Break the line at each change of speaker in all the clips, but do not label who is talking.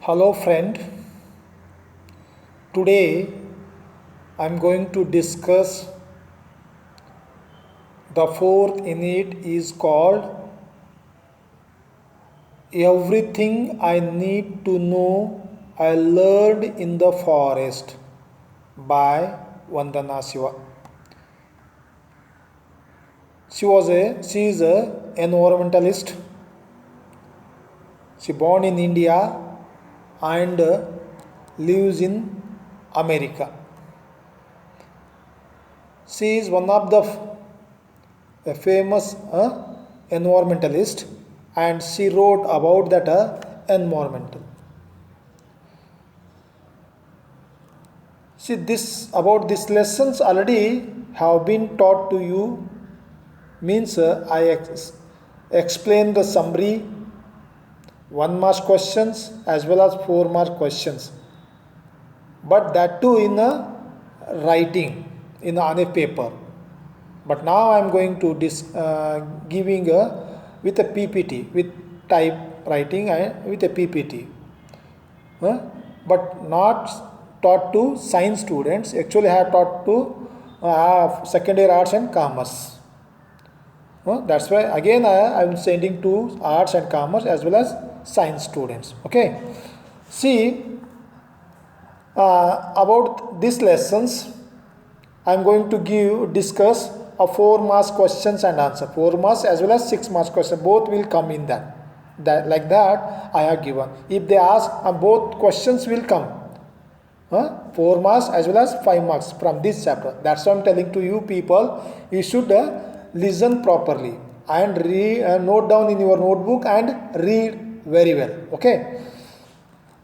Hello, friend. Today I'm going to discuss the fourth unit is called Everything I Need to Know I Learned in the Forest by Vandana Shiva. She is a environmentalist. She born in India and lives in America. She is one of the a famous environmentalist, and she wrote about that environmental. See, this about these lessons already have been taught to you. Means explain the summary, 1 mark questions as well as 4 mark questions, but that too in a writing on a paper. But now I am going to giving with a PPT, with typewriting and with a PPT, but not taught to science students. Actually, I have taught to second year arts and commerce. That's why again I am sending to arts and commerce as well as science students. Okay, see about these lessons, I am going to discuss a 4 marks questions and answer. 4 marks as well as 6 marks question, both will come in that. Like that I have given. If they ask, both questions will come. 4 marks as well as 5 marks from this chapter. That's why I am telling to you people, you should listen properly and note down in your notebook and read very well. Okay.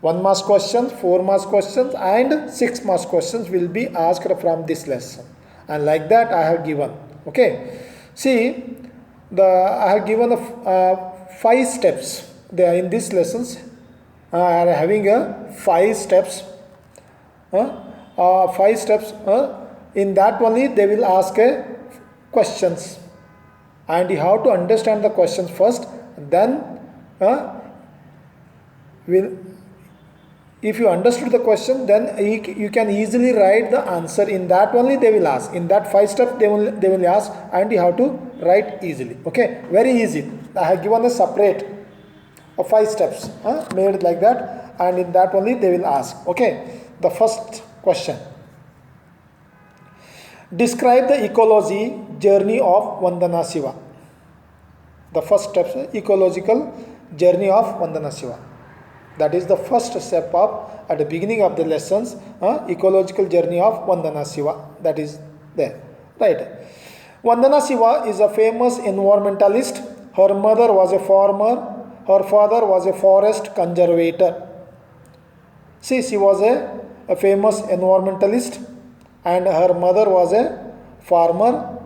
1 marks questions, 4 marks questions and 6 marks questions will be asked from this lesson, and like that I have given. Okay, see I have given 5 steps. They are in these lessons. I are having 5 steps. 5 steps. In that only they will ask questions, and you have to understand the questions first. Then if you understood the question, then you can easily write the answer. In that only they will ask. In that 5 steps they will ask, and you have to write easily. Okay, very easy. I have given a separate 5 steps made like that, and in that only they will ask. Okay, the first question: describe the ecology journey of Vandana Shiva. The first step, ecological journey of Vandana Shiva. That is the first step of at the beginning of the lessons, ecological journey of Vandana Shiva. That is there, right? Vandana Shiva is a famous environmentalist. Her mother was a farmer. Her father was a forest conservator. See, she was a famous environmentalist, and her mother was a farmer,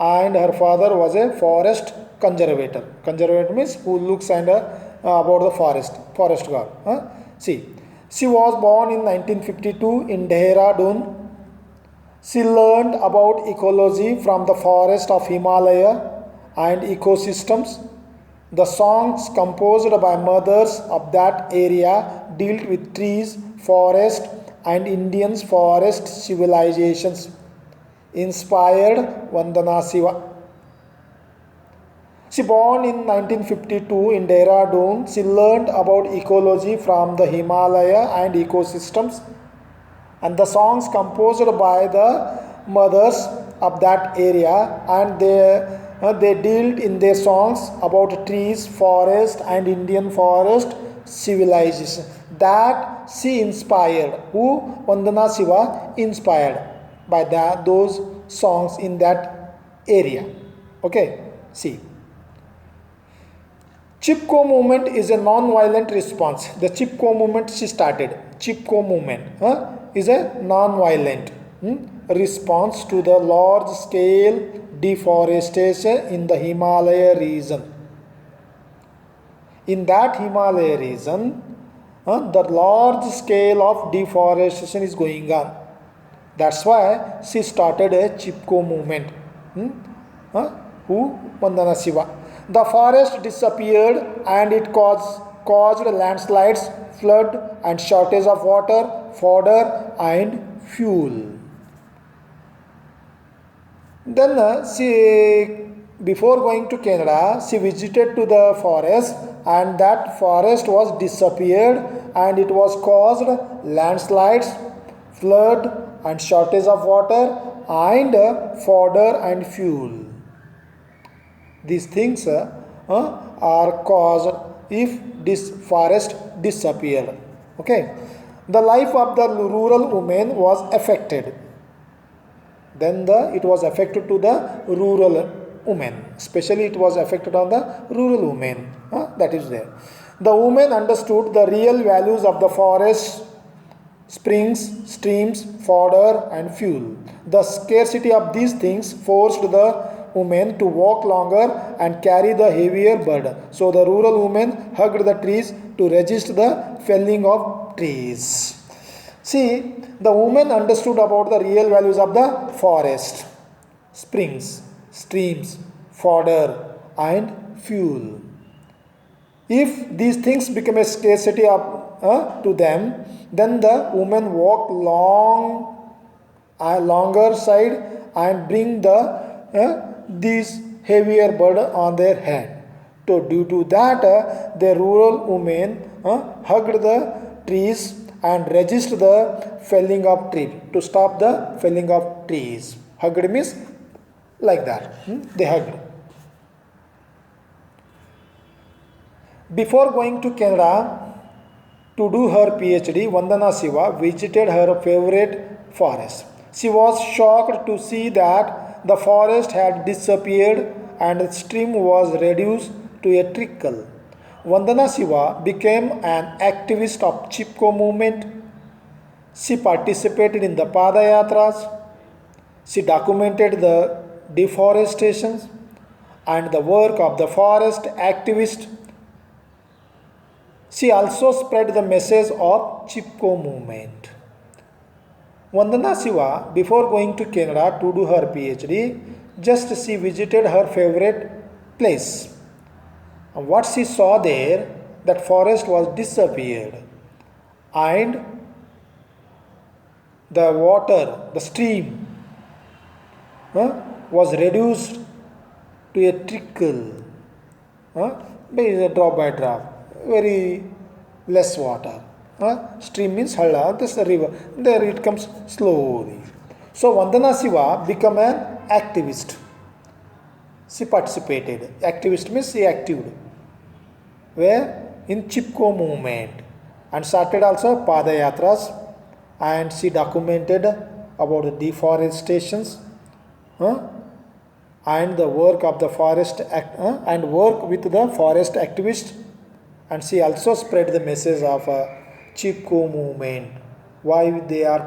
and her father was a forest conservator. Conservator means who looks and about the forest god. See, she was born in 1952 in Dehradun. She learned about ecology from the forest of Himalaya and ecosystems. The songs composed by mothers of that area dealt with trees, forest, and Indian forest civilizations. Inspired Vandana Shiva. She born in 1952 in Dehradun. She learned about ecology from the Himalaya and ecosystems, and the songs composed by the mothers of that area, and they dealt in their songs about trees, forest, and Indian forest civilization. That she inspired. Who? Vandana Shiva inspired by those songs in that area. Okay, see. Chipko movement is a non-violent response. The Chipko movement she started. Chipko movement is a non-violent response to the large-scale deforestation in the Himalaya region. In that Himalaya region, the large scale of deforestation is going on. That's why she started a Chipko movement. Who? Vandana Shiva. The forest disappeared and it caused caused landslides, flood and shortage of water, fodder and fuel. Then before going to Canada, she visited to the forest, and that forest was disappeared, and it was caused landslides, flood and shortage of water and fodder and fuel. These things are caused if this forest disappeared. Okay, the life of the rural women was affected. Then it was affected to the rural women, especially it was affected on the rural women, that is there. The women understood the real values of the forest, springs, streams, fodder and fuel. The scarcity of these things forced the women to walk longer and carry the heavier burden. So the rural women hugged the trees to resist the felling of trees. See, the women understood about the real values of the forest, springs, streams, fodder and fuel. If these things become a scarcity to them, then the women walk longer side and bring these heavier burden on their head. So due to that, the rural women hugged the trees and resist the felling of trees, to stop the felling of trees. Hugged means like that. They hugged. Before going to Canada to do her PhD, Vandana Shiva visited her favorite forest. She was shocked to see that the forest had disappeared and the stream was reduced to a trickle. Vandana Shiva became an activist of Chipko movement. She participated in the Padayatras. She documented the deforestation and the work of the forest activists. She also spread the message of Chipko movement. Vandana Shiva, before going to Canada to do her PhD, just she visited her favorite place. And what she saw there, that forest was disappeared, and the water, the stream, was reduced to a trickle, drop by drop, very less water. Stream means halla, this is the river. There it comes slowly. So Vandana Shiva became an activist. She participated. Activist means she acted. Where? In Chipko movement. And started also Padayatras. And she documented about the deforestations. And the work of the forest and work with the forest activists. And she also spread the message of Chipko movement. Why they are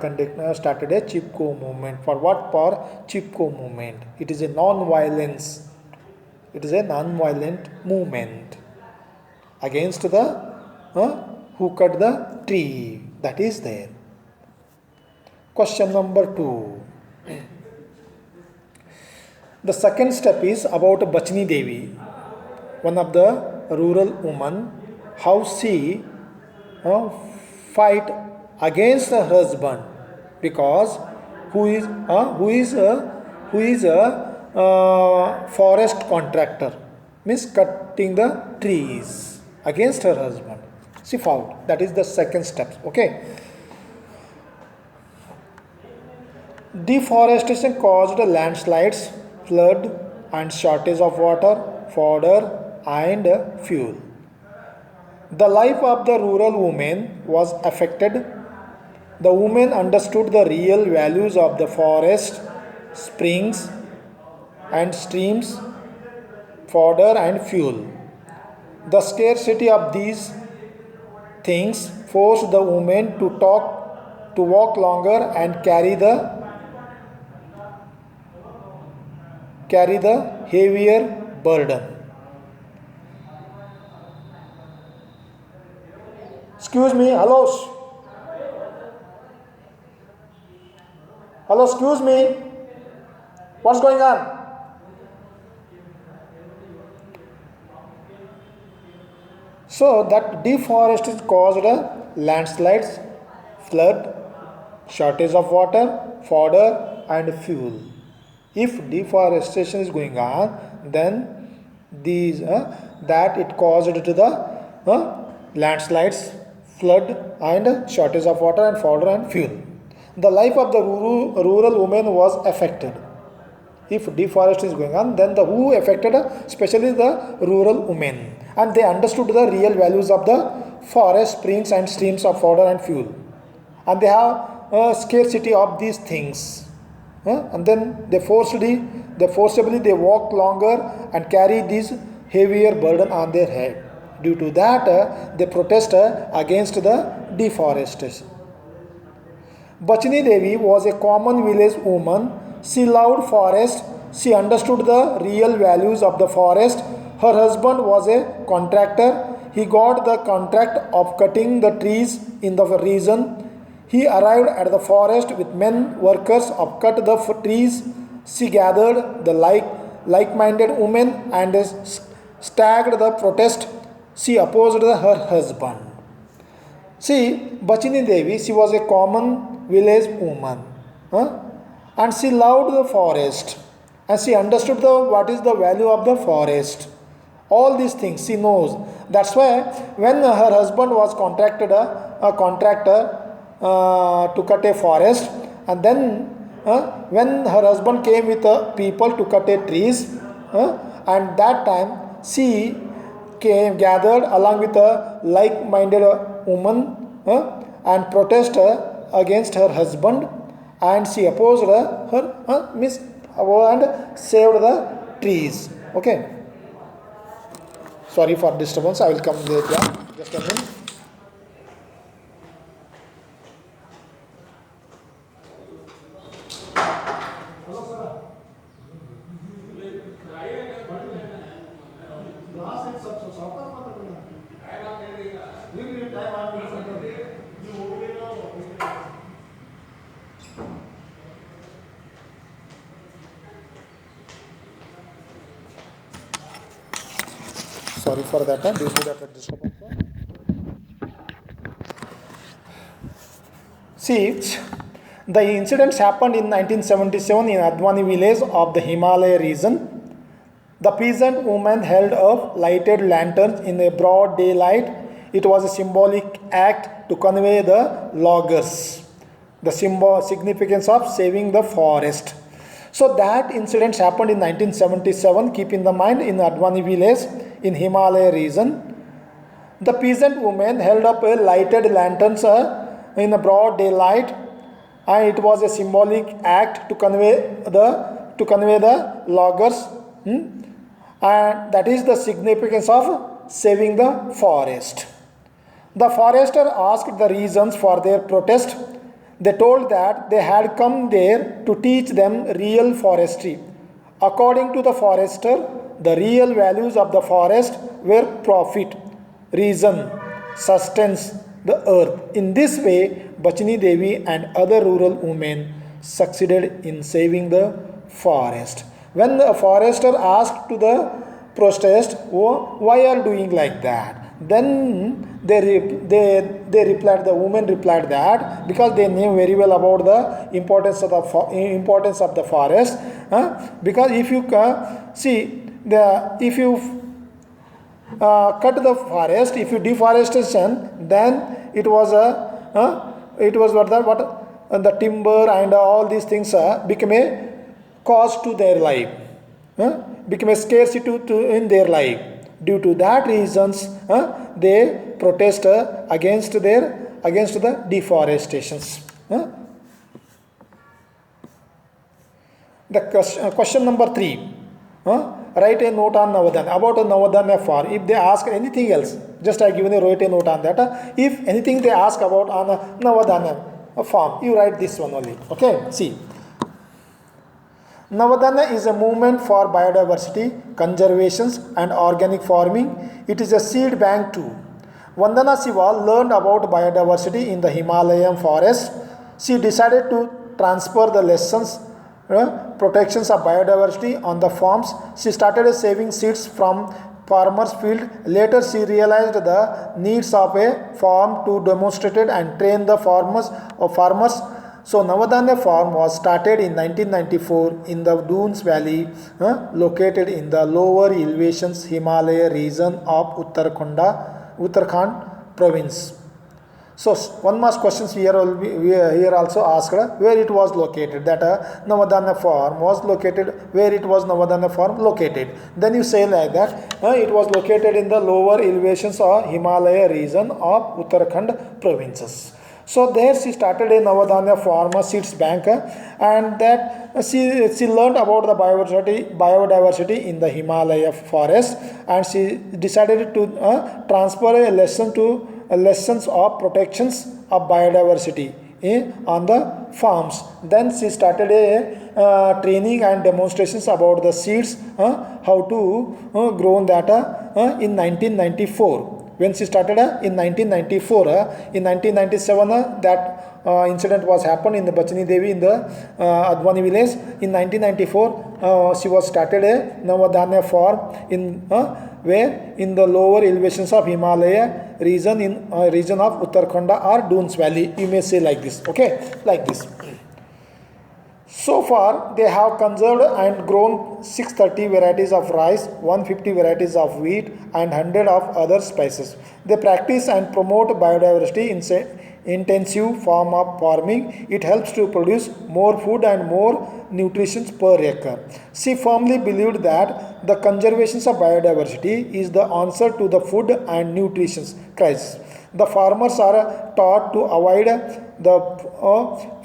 started a Chipko movement? For what? For Chipko movement. It is a non-violence. It is a non-violent movement against the who cut the tree. That is there. Question number 2. The second step is about Bachni Devi, one of the rural women, how she fight against her husband, because who is a forest contractor, means cutting the trees against her husband. She fought. That is the second step. Okay. Deforestation caused landslides, flood and shortage of water, fodder and fuel. The life of the rural women was affected. The women understood the real values of the forest, springs and streams, fodder and fuel. The scarcity of these things forced the women to walk longer and carry the heavier burden. Excuse me, hello, excuse me, what's going on? So that deforestation caused landslides, flood, shortage of water, fodder, and fuel. If deforestation is going on, then these that it caused to the landslides, flood, and shortage of water and fodder and fuel. The life of the rural women was affected. If deforestation is going on, then the who affected, especially the rural women, and they understood the real values of the forest, springs, and streams of fodder and fuel, and they have a scarcity of these things. And then forcibly they walk longer and carry this heavier burden on their head. Due to that, they protest against the deforestation. Bachini Devi was a common village woman. She loved forest. She understood the real values of the forest. Her husband was a contractor. He got the contract of cutting the trees in the region. He arrived at the forest with men workers of cut the trees. She gathered the like-minded women and staged the protest. She opposed her husband. See, Bachini Devi, she was a common village woman, and she loved the forest, and she understood what is the value of the forest. All these things she knows. That's why when her husband was a contractor to cut a forest, and then when her husband came with people to cut a trees, and that time she came gathered along with a like-minded woman and protest against her husband, and she opposed her and saved the trees. Okay. Sorry for disturbance. I will come there. Yeah. Just a minute. Sorry for that. Due to that disturbance. See, the incidents happened in 1977 in Advani village of the Himalaya region. The peasant woman held up lighted lanterns in a broad daylight. It was a symbolic act to convey the loggers, the significance of saving the forest. So that incident happened in 1977. Keep in the mind, in Advani village in Himalaya region, the peasant woman held up a lighted lanterns in a broad daylight, and it was a symbolic act to convey the loggers, and that is the significance of saving the forest. The forester asked the reasons for their protest. They told that they had come there to teach them real forestry. According to the forester, the real values of the forest were profit, reason, sustenance, the earth. In this way, Bachini Devi and other rural women succeeded in saving the forest. When the forester asked to the protest, oh, why are you doing like that? Then they replied, the women replied that because they knew very well about the importance of the forest. Because if you if you cut the forest, if you deforestation, then it was the timber and all these things became a cost to their life, became a scarcity in their life. Due to that reasons, they protest against the deforestations. The question number 3. Write a note on Navadanya, about a Navadanya farm. If they ask anything else, just I given write a note on that. If anything they ask about on a Navadanya farm, you write this one only. Okay, see. Navadanya is a movement for biodiversity, conservation and organic farming. It is a seed bank too. Vandana Shiva learned about biodiversity in the Himalayan forest. She decided to transfer the lessons, protections of biodiversity on the farms. She started saving seeds from farmer's field. Later she realized the needs of a farm to demonstrate and train the farmers. So Navadanya farm was started in 1994 in the Dunes Valley, located in the lower elevations Himalaya region of Uttarakhand province. So one more questions here will be here also asked where it was located. That Navadanya farm was located. Where it was Navadanya farm located? Then you say like that it was located in the lower elevations of Himalaya region of Uttarakhand provinces. So there she started a Navadanya farm seeds bank, and that she learned about the biodiversity in the Himalaya forest, and she decided to transfer a lesson to lessons of protections of biodiversity on the farms. Then she started a training and demonstrations about the seeds, how to grow that in 1994. When she started in 1994, in 1997 that incident was happened in the Bachani Devi in the Advani village. In 1994 she was started a Navadanya farm in where in the lower elevations of Himalaya region in region of Uttarakhand or Dunes Valley. You may say like this, okay, like this. So far, they have conserved and grown 630 varieties of rice, 150 varieties of wheat, and 100 of other spices. They practice and promote biodiversity in intensive form of farming. It helps to produce more food and more nutrition per acre. She firmly believed that the conservation of biodiversity is the answer to the food and nutrition crisis. The farmers are taught to avoid the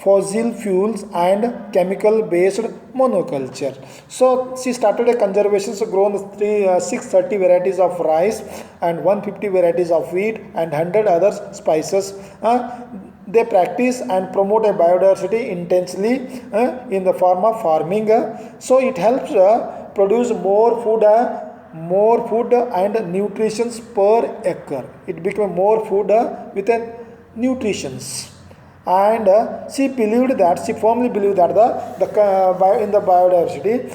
fossil fuels and chemical based monoculture. So she started a conservation, so grown 630 varieties of rice and 150 varieties of wheat and 100 other spices. They practice and promote a biodiversity intensely in the form of farming. So it helps produce more food and nutrition per acre. It became more food with a nutritions. And she firmly believed that in the biodiversity,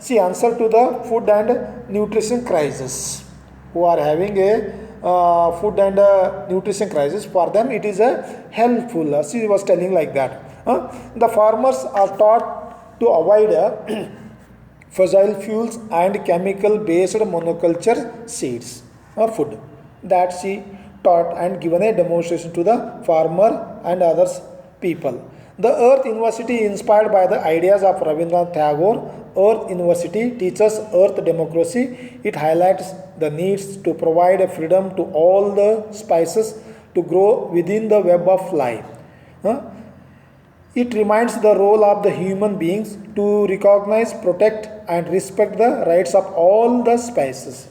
she answered to the food and nutrition crisis. Who are having a food and nutrition crisis, for them it is helpful. She was telling like that. The farmers are taught to avoid fossil fuels and chemical based monoculture seeds food. That she taught and given a demonstration to the farmer and others people. The Earth University, inspired by the ideas of Rabindranath Tagore, Earth University teaches Earth democracy. It highlights the needs to provide a freedom to all the species to grow within the web of life. It reminds the role of the human beings to recognize, protect, and respect the rights of all the species.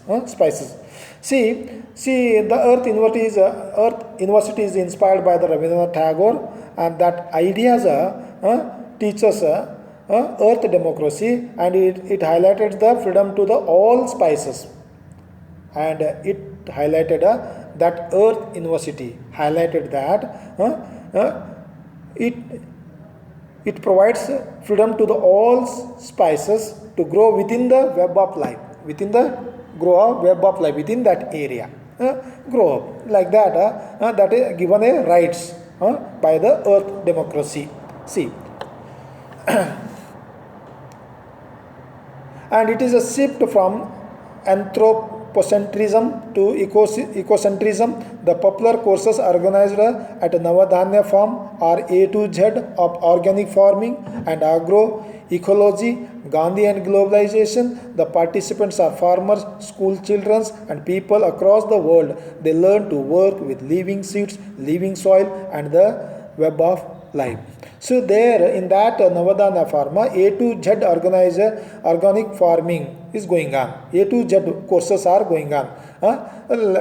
See, the Earth University is inspired by the Rabindranath Tagore, and that ideas teaches Earth democracy, and it highlighted the freedom to the all species, and it highlighted that Earth University highlighted that it provides freedom to the all species to grow within the web of life, within that area. Grow up like that. That is given a rights by the Earth democracy. See, and it is a shift from anthropocentrism to ecocentrism. The popular courses organized at Navadanya farm are A to Z of organic farming and agroecology, Gandhi and globalization. The participants are farmers, school children, and people across the world. They learn to work with living seeds, living soil, and the web of life. So there in that Navadanya farm, A to Z organic farming is going on. A to Z courses are going on.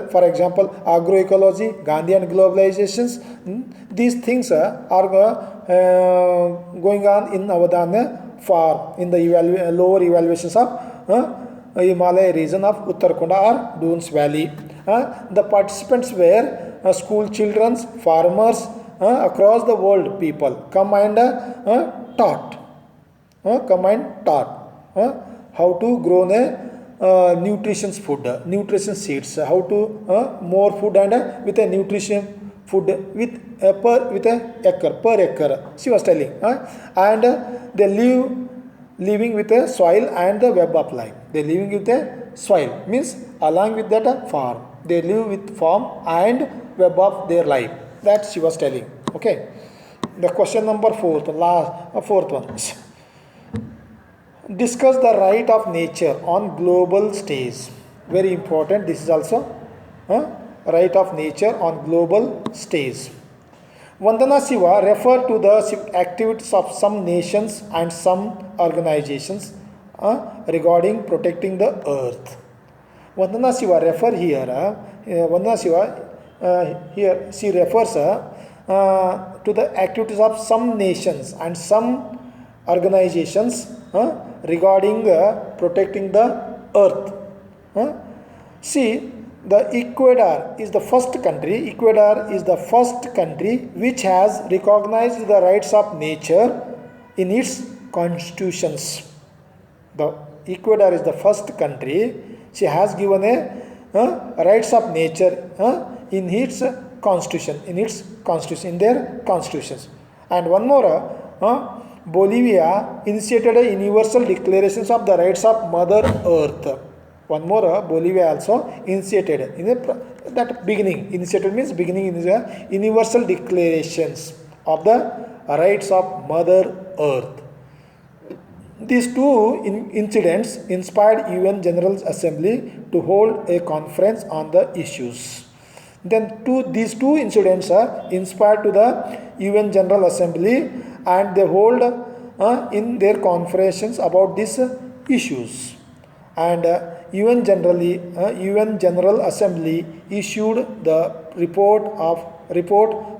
For example, agroecology, Gandhi and globalizations. These things are going on in Navadanya farm in the lower evaluations of Himalaya region of Uttarakhand or Dunes Valley. The participants were school children, farmers, across the world people come and taught how to grow nutrition food, nutrition seeds, how to more food and with a nutrition food with with a acre per acre. She was telling, and they living with a soil and the web of life. They living with a soil means along with that farm. They live with farm and web of their life. That she was telling. Okay. The question number fourth one. Discuss the right of nature on global stage. Very important. This is also right of nature on global stage. Vandana Shiva refer to the activities of some nations and some organizations regarding protecting the earth. Vandana Shiva refer here. Vandana Shiva here she refers to the activities of some nations and some organizations regarding protecting the earth. See, the Ecuador is the first country. Ecuador is the first country which has recognized the rights of nature in its constitutions. The Ecuador is the first country. She has given a rights of nature in its constitution, in their constitutions. And one more, Bolivia initiated a universal declarations of the rights of Mother Earth. One more, Bolivia also initiated in that beginning. Initiated means beginning in the universal declarations of the rights of Mother Earth. These two incidents inspired UN General Assembly to hold a conference on the issues. Then these two incidents are inspired to the UN General Assembly and they hold in their conferences about these issues. And UN General Assembly issued the report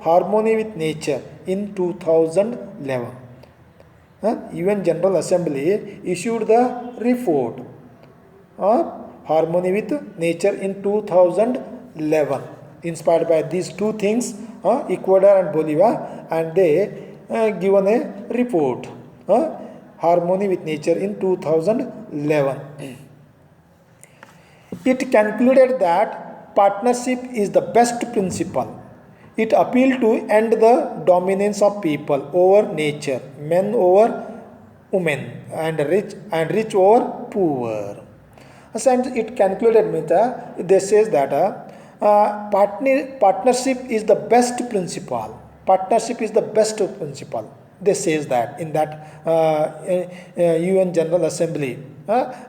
Harmony with Nature in 2011. UN General Assembly issued the report Harmony with Nature in 2011, inspired by these two things, Ecuador and Bolivia, and they given a report Harmony with Nature in 2011. It concluded that partnership is the best principle. It appealed to end the dominance of people over nature, men over women, and rich over poor. And it concluded with they says that partnership is the best principle. Partnership is the best principle. They says that in that UN General Assembly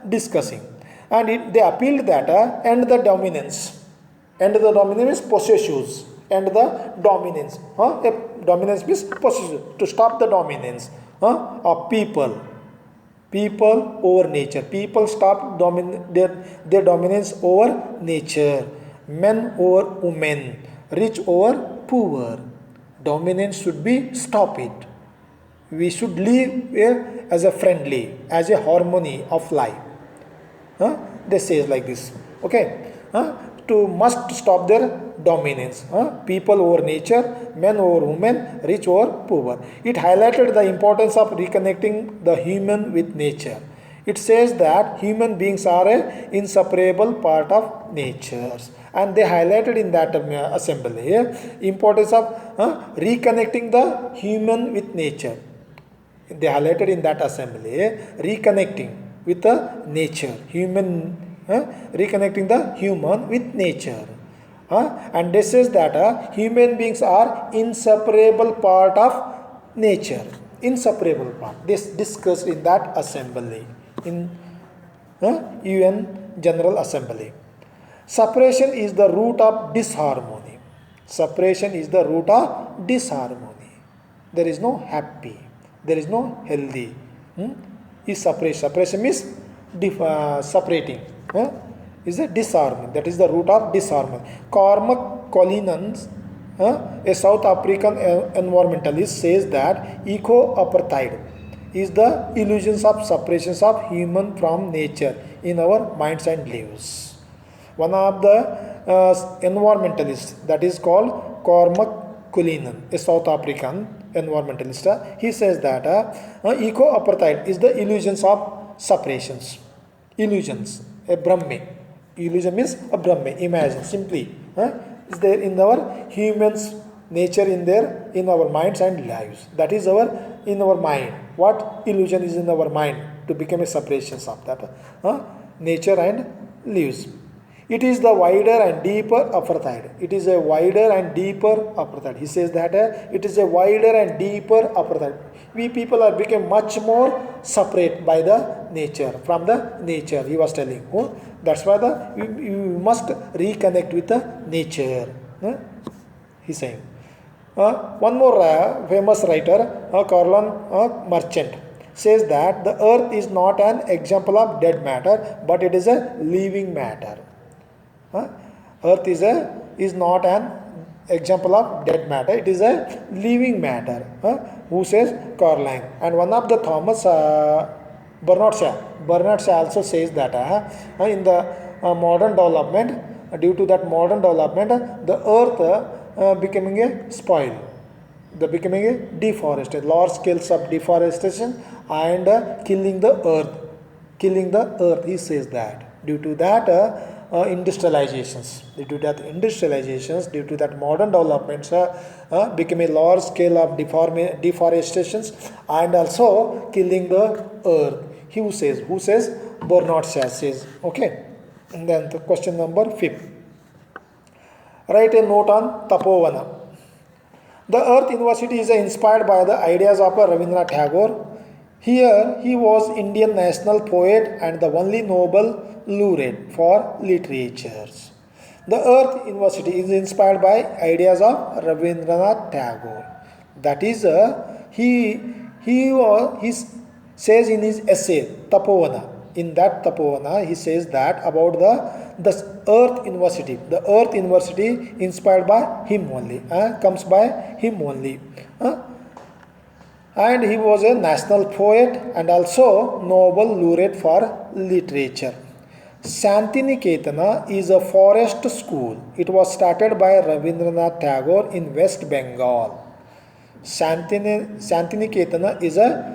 discussing. And they appealed that end the dominance. End the dominance means possessions. End the dominance. Dominance means possession. To stop the dominance of people. People over nature. People stop their dominance over nature. Men over women. Rich over poor. Dominance should be stop it. We should live as a friendly, as a harmony of life. They say like this. Okay. To must stop their dominance. People over nature, men over women, rich over poor. It highlighted the importance of reconnecting the human with nature. It says that human beings are an inseparable part of nature. And they highlighted in that assembly importance of reconnecting the human with nature. They highlighted in that assembly reconnecting with the nature, reconnecting the human with nature. And this says that human beings are inseparable part of nature. Inseparable part. This discussed in that assembly, in UN General Assembly. Separation is the root of disharmony. Separation is the root of disharmony. There is no happy. There is no healthy. Is separation. Separation means separating. Is a disharmony. That is the root of disharmony. Cormac Collinans, a South African environmentalist, says that eco-apartheid is the illusions of separations of human from nature in our minds and lives. One of the environmentalists, that is called Cormac Collinan, a South African environmentalist, he says that eco-apartheid is the illusions of separations. Illusions. a Brahme. Illusion means a Brahme. Imagine simply. Is there in our humans nature in our minds and lives. That is our in our mind. What illusion is in our mind to become a separations of that nature and lives. It is the wider and deeper apartheid. It is a wider and deeper apartheid. He says that it is a wider and deeper apartheid. We people are become much more separate by the nature, from the nature. He was telling. That's why we must reconnect with the nature. He's saying. One more famous writer, Karl Marchant, says that the earth is not an example of dead matter, but it is a living matter. Earth is not an example of dead matter, it is a living matter. Who says? Karl Lang. And one of the Thomas Bernard Shaw also says that in the modern development, due to that modern development, the earth becoming a spoil, the becoming a deforested, large scales of deforestation and killing the earth. He says that due to that industrializations, due to that modern developments, become a large scale of deforestations and also killing the earth. Who says? Bernard Shaw says. Okay. And then the question number 5. Write a note on Tapovana. The Earth University is inspired by the ideas of Rabindranath Tagore. Here he was Indian national poet and the only Nobel laureate for literature. The Earth University is inspired by ideas of Rabindranath Tagore. That is, he says in his essay Tapovana. In that Tapovana, he says that about the Earth University. The Earth University inspired by him only, comes by him only. And he was a national poet and also Nobel laureate for literature. Shantiniketan is a forest school. It was started by Rabindranath Tagore in West Bengal. Shantiniketan is a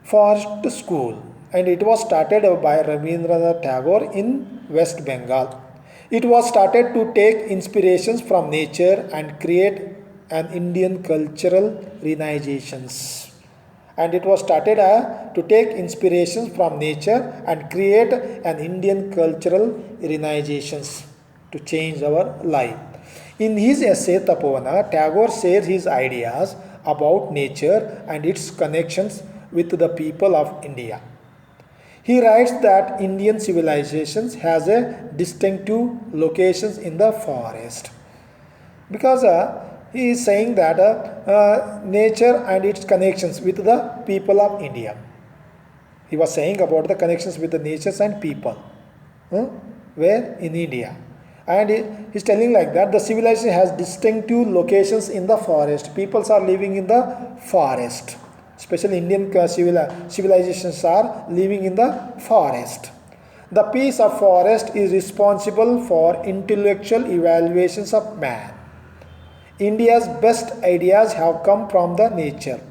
forest school and it was started by Rabindranath Tagore in West Bengal. It was started to take inspirations from nature and create an Indian cultural renaissance. And it was started to take inspirations from nature and create an Indian cultural renaissance to change our life. In his essay Tapovana, Tagore shares his ideas about nature and its connections with the people of India. He writes that Indian civilization has a distinctive locations in the forest. Because he is saying that nature and its connections with the people of India. He was saying about the connections with the natures and people. Where? In India. And he is telling like that the civilization has distinctive locations in the forest. Peoples are living in the forest. Especially Indian civilizations are living in the forest. The piece of forest is responsible for intellectual evaluations of man. India's best ideas have come from the nature.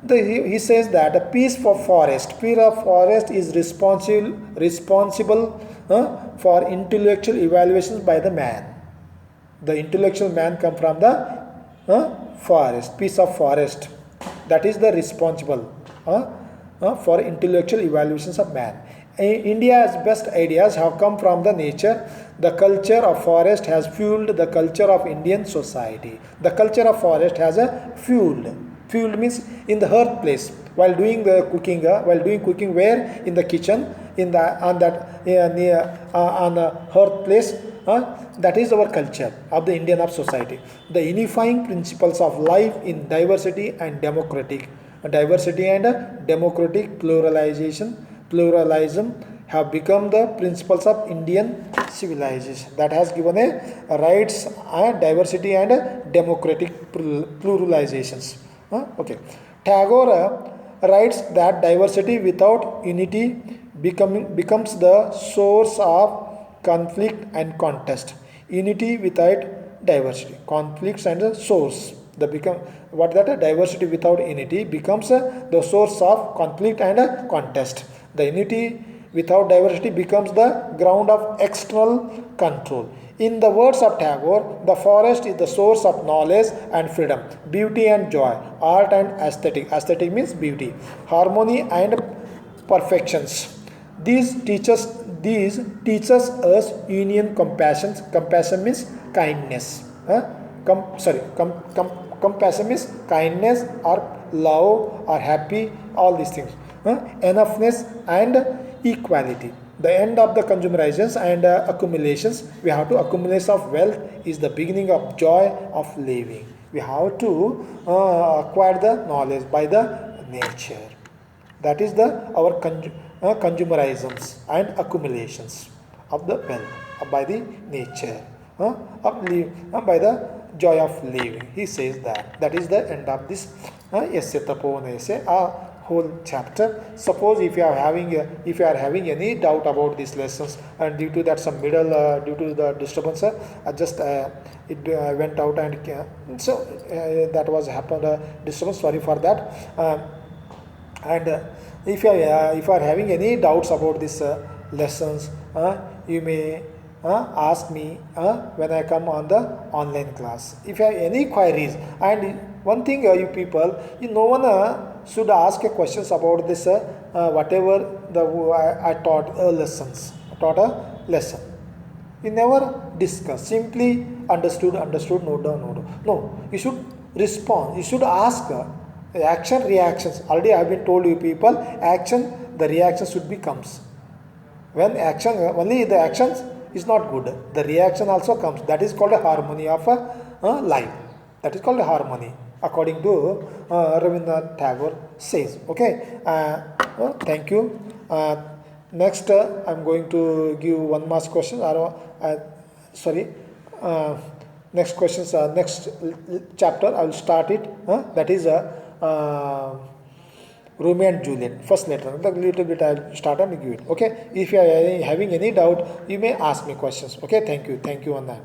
He says that a piece of forest is responsible for intellectual evaluations by the man. The intellectual man come from the forest, piece of forest. That is the responsible for intellectual evaluations of man. India's best ideas have come from the nature. The culture of forest has fueled the culture of Indian society. The culture of forest has a fueled. Fueled means in the hearth place. While doing the cooking, where? In the kitchen, on the hearth place. That is our culture of the Indian society. The unifying principles of life in diversity and democratic pluralism have become the principles of Indian civilization. That has given a rights and diversity and democratic pluralizations. Okay. Tagore writes that diversity without unity becomes the source of conflict and contest. Unity without diversity, conflicts and the source. Diversity without unity becomes the source of conflict and contest. The unity without diversity becomes the ground of external control. In the words of Tagore, the forest is the source of knowledge and freedom, beauty and joy, art and aesthetic. Aesthetic means beauty, harmony and perfections. These teaches us union compassion. Compassion means kindness. Compassion means kindness or love or happy, all these things. Enoughness and equality. The end of the consumerizations and accumulations. We have to accumulation of wealth is the beginning of joy of living. We have to acquire the knowledge by the nature. That is the our consumerisms and accumulations of the wealth by the nature, by the joy of living. He says that is the end of this essay, Tapona essay, a whole chapter. Suppose if you are having any doubt about these lessons, and due to that some middle due to the disturbance, just it went out, and so that was happened disturbance. Sorry for that. And if you are having any doubts about these lessons, you may ask me when I come on the online class. If you have any queries, and one thing, you people, no one should ask questions about this whatever I taught lessons. Taught a lesson. You never discuss. Simply understood, note down. No, you should respond. You should ask. Action, reactions. Already I have been told you people, action, the reaction should be comes. When action, only the actions is not good, the reaction also comes. That is called a harmony of a life. That is called a harmony, according to Rabindranath Tagore says. Okay, thank you. Next, I am going to give one more question. Next questions. Next chapter I will start it. That is Romeo and Juliet, first letter. A little bit I will start and give it. Okay. If you are having any doubt, you may ask me questions. Okay. Thank you on that.